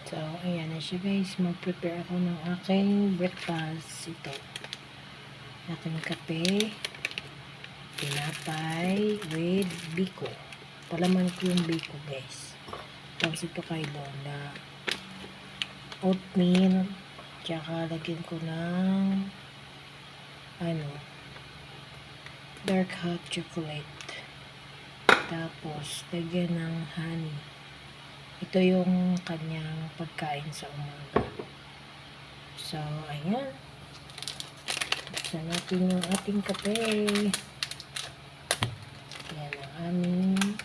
So, ayan na siya guys. Mag-prepare ako ng aking breakfast. Ito. Aking kape. Tinapay with biko. Palaman ko yung biko guys. Tapos ito kay na oatmeal. Tsaka lagyan ko ng dark hot chocolate. Tapos, lagyan ng honey. Ito yung kanyang pagkain sa umaga. So, ayan. Buksan natin yung ating kape. Ayan ang aming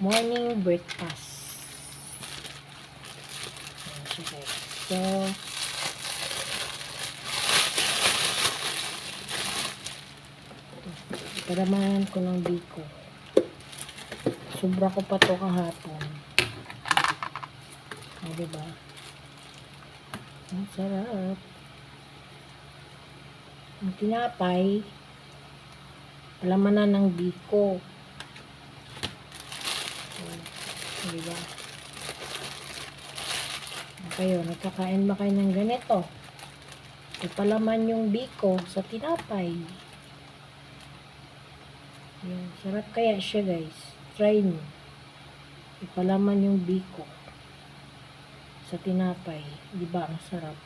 morning breakfast. Ayan siya guys. So, paramahan ko ng biko. Sobra ko pa to kahapon. Diba? Ang sarap. Ang tinapay, palamanan ng biko. Diba? Kayo, nagkakain ba kayo ng ganito? Ipalaman yung biko sa tinapay. Yan, sarap kaya siya guys. Try nyo. Ipalaman yung biko sa tinapay. Diba? Ang sarap.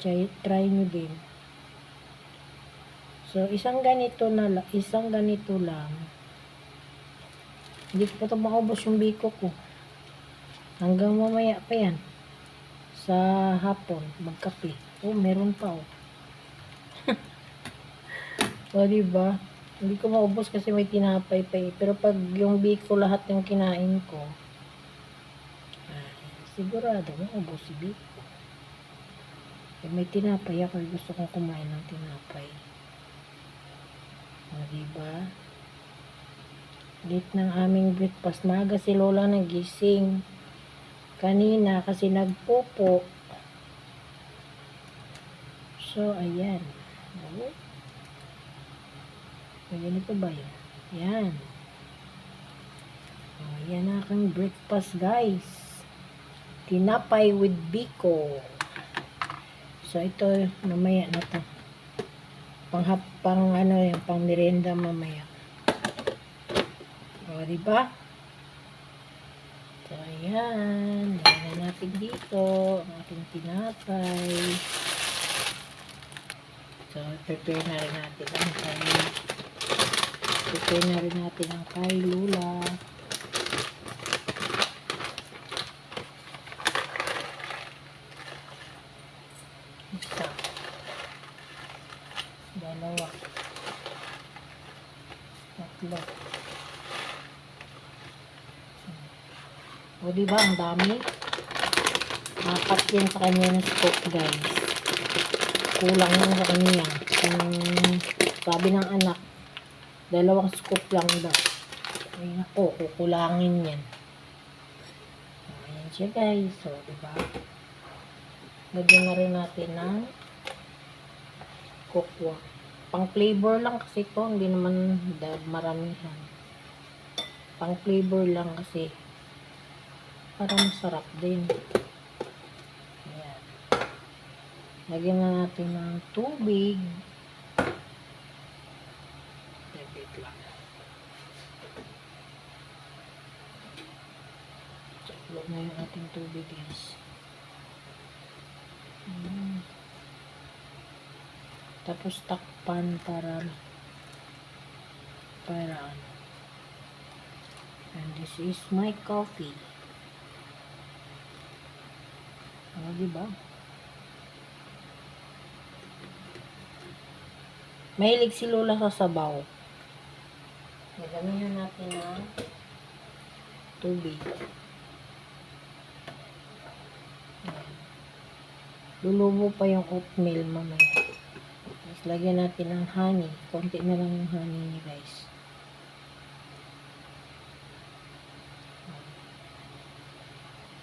Try nyo din. So, isang ganito lang. Hindi ko pa ito maubos yung biko ko. Hanggang mamaya pa yan. Sa hapon, magkape. Oh, meron pa oh. O, diba? Hindi ko maubos kasi may tinapay pa eh. Pero pag yung biko lahat yung kinain ko, sigurado maubos si biko. Eh, may tinapay ako. Gusto kong kumain ng tinapay. O, diba? Late ng aming breakfast. Maaga si Lola nagising. Kanina kasi nagpupo. So, ayan. Ganito ba yun? Yan. Yan ang aking breakfast guys. Tinapay with biko. So, ito mamaya na to. Pang merienda mamaya. O, diba? So, ayan. Lagyan na natin dito ang ating tinapay. So, prepare na rin natin ang kay Lula. Isa. Dalawa. Tatlo. O, diba? Ang dami. Apat yan sa kanya ng scoop, guys. Kulang lang sa kanya. Sabi ng anak, 2 scoop lang daw. Ay, ako, kukulangin yan. Ayan siya, guys. So, diba? Lagyan na rin natin ng kokwa. Pang flavor lang kasi ito. Hindi naman maramihan. Pang flavor lang kasi. Para masarap din. Ayan. Lagyan na natin ng tubig. Tubig lang. Saklo na yung ating tubig, guys. Tapos takpan para and this is my coffee. O, diba? Mahilig si Lola sa sabaw. Lagyan natin ng tubig. Lulubo pa yung oatmeal mamaya. Tapos lagyan natin ng honey. Konti na lang yung honey niya, guys.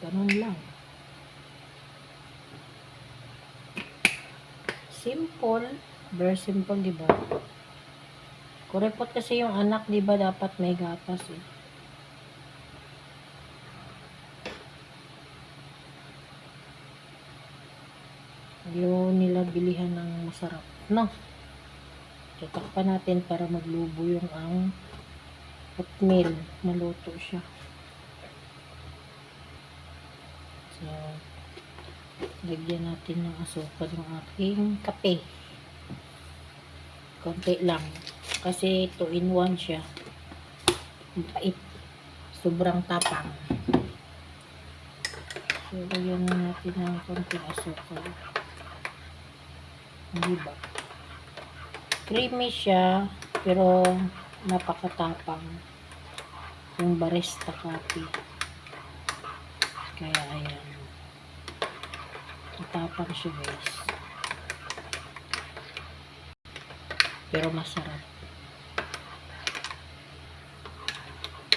Ganun lang. Simple. Very simple, diba? Kuripot kasi yung anak, di ba dapat may gatas eh. Ayaw nila bilihan ng masarap, no? Tatakpan natin para maglubo yung ang oatmeal. Maluto siya. So, lagyan natin ng asukal ng aking kape. Konti lang. Kasi 2-in-1 siya. Bait. Sobrang tapang. So, lagyan na natin ng konting asukal. Hindi ba? Creamy siya, pero napakatapang. Yung barista coffee. Kaya, ayan. Matapang siya, guys. Pero masarap.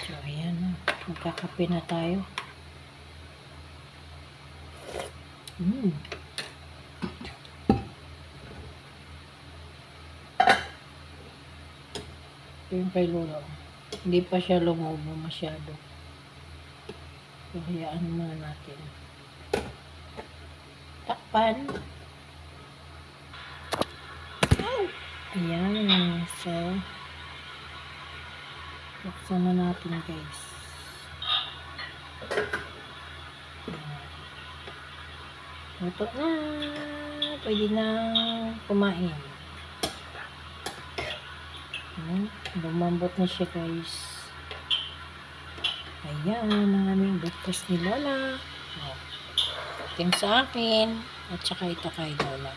So, ayan. Magkakape na tayo. Ito yung kay Lolo. Hindi pa siya lumubo masyado. So, hayaan muna natin. Takpan. Ayan. So, buksan na natin, guys. Luto na. Pwede na kumain. Lumambot na siya, guys. Ayan, ang aming breakfast ni Lola. Thanks sa akin. At saka ito kay Lola.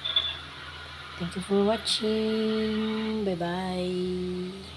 Thank you for watching. Bye-bye.